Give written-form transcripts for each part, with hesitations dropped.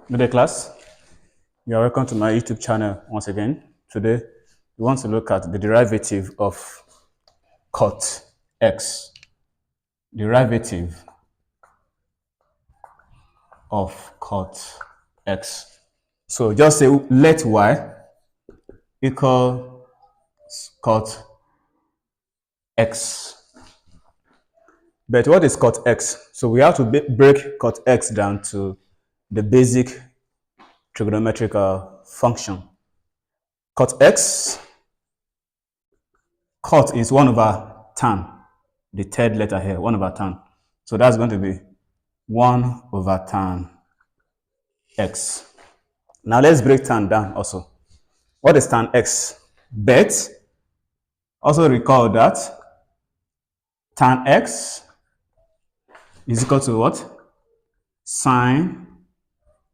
Good day, class. You are welcome to my YouTube channel once again. Today, we want to look at the derivative of Cotx. Derivative of Cotx. So just say let y equal Cotx. But what is Cotx? So we have to break Cotx down to the basic trigonometric function. Cotx, cot is 1 over tan, the third letter here, 1 over tan. So that's going to be 1 over tan x. Now let's break tan down also. What is tan x? But also recall that tan x is equal to what? Sine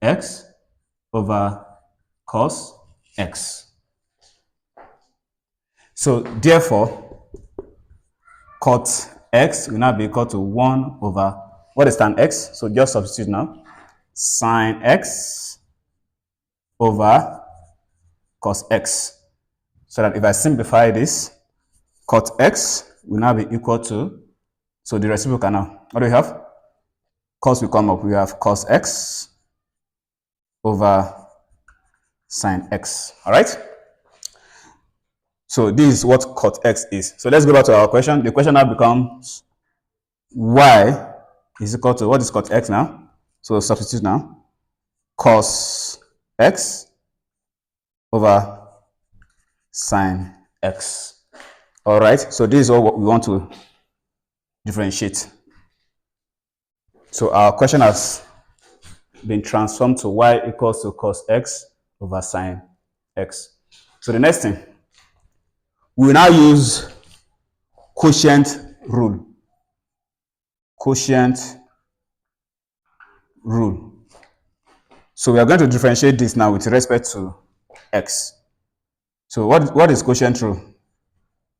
x over cos x. So therefore, cot x will now be equal to 1 over, what is tan x? So just substitute now. Sine x over cos x. So that if I simplify this, cot x will now be equal to, so the reciprocal now. What do we have? Cos will come up. We have cos x over sine x. All right? So this is what cot x is. So let's go back to our question. The question now becomes y is equal to, what is cot x now? So substitute now. Cos x over sine x. All right, so this is what we want to differentiate. So our question has been transformed to y equals to cos x over sine x. So the next thing, we will now use quotient rule. Quotient rule. So we are going to differentiate this now with respect to x. So what is quotient rule?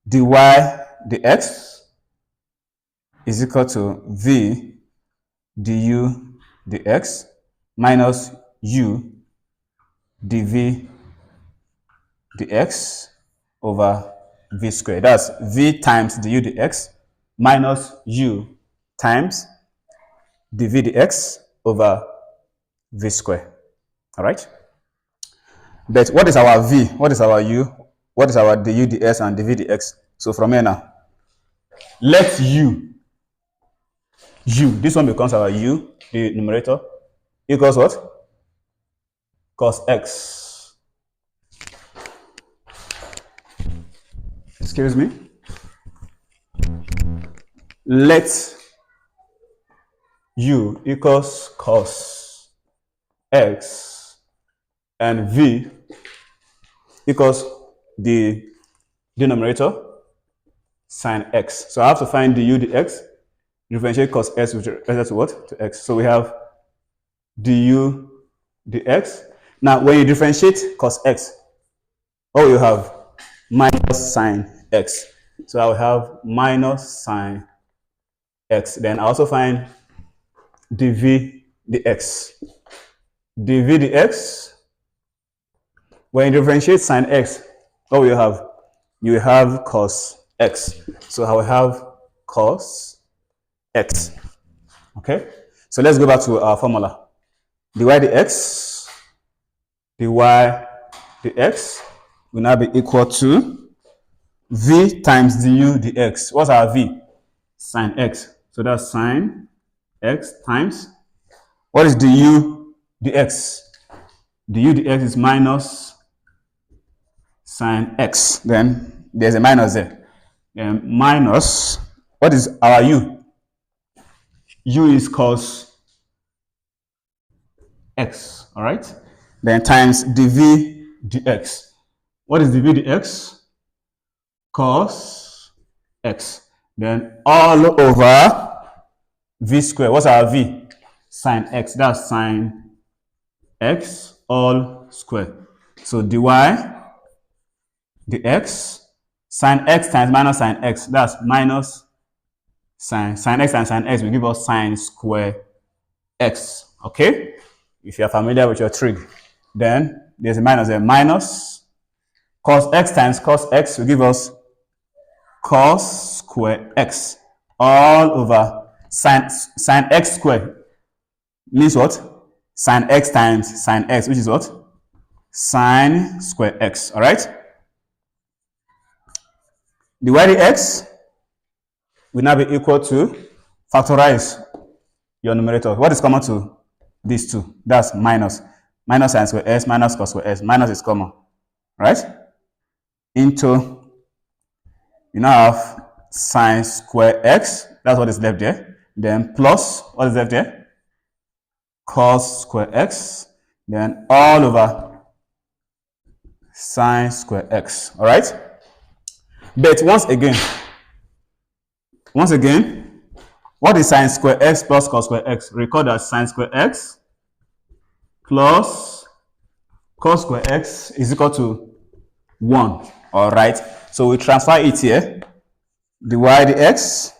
Dy dx is equal to v du dx minus u dv dx over v squared. That's v times du dx minus u times dv dx over v squared. All right? But what is our v? What is our u? What is our du ds and dv dx? So from here now, let u, this one becomes our u, the numerator, equals what? Cos x. Excuse me. Let u equals cos x and v equals the denominator sine x. So I have to find du dx, differentiate cos x with respect to what? To x. So we have du dx. Now when you differentiate cos x, what you have? Minus sine x. So I will have minus sine x. Then I also find dv dx. dv dx, when you differentiate sine x, what will you have? You have cos x. So I will have cos x. Okay? So let's go back to our formula. dy dx will now be equal to v times du dx. What's our v? Sine x. So that's sine x times, what is du dx? Du dx is minus sine x. Then there's a minus there. And minus, what is our u? U is cos x. All right? Then times dv dx. What is dv dx? Cos x. Then all over v squared. What's our v? Sine x. That's sine x all squared. So dy dx, sine x times minus sine x. That's minus sine x times sine x will give us sine square x. Okay? If you are familiar with your trig, then there's a minus there. Minus cos x times cos x will give us cos square x all over sine x squared means what? Sine x times sine x, which is what? Sine square x. All right. The y dx will now be equal to factorize your numerator. What is common to these two? That's minus. Minus sine square s minus cos square s. Minus is common. Right? Into, you now have sine square x. That's what is left there. Then plus, what is left there? Cos square x. Then all over sine square x. All right? But once again, what is sine square x plus cos square x? Recall that sine square x plus cos square x is equal to 1. All right. So we transfer it here. The y dx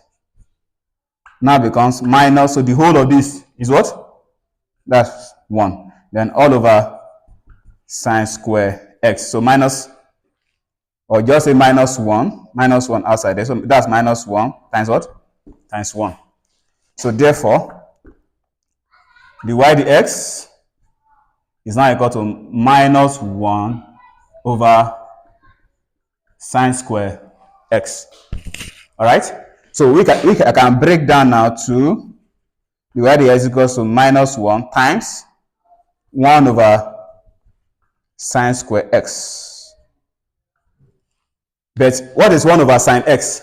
now becomes minus. So the whole of this is what? That's 1. Then all over sine square x. So minus, or just say minus 1. Minus 1 outside there. So that's minus 1 times what? Times 1. So therefore, the y dx is now equal to minus 1 over sine square x. All right. So I can break down now to the y dx is equal to minus 1 times 1 over sine square x. But what is 1 over sine x?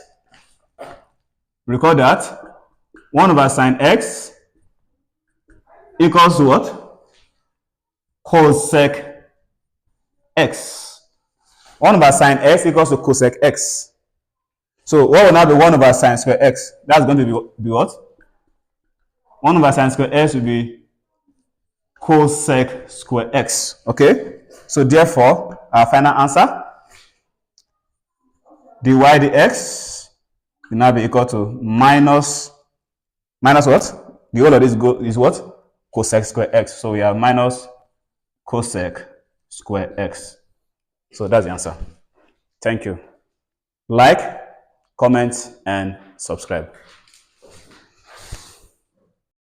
Recall that 1 over sine x equals to what? Cosec x. 1 over sine x equals to cosec x. So what will now be 1 over sine square x? That's going to be what? 1 over sine square x will be cosec square x. Okay? So therefore, our final answer, dy dx will now be equal to minus what? The whole of this is what? Cosec square x. So we have minus cosec square x. So that's the answer. Thank you. Like, comment, and subscribe.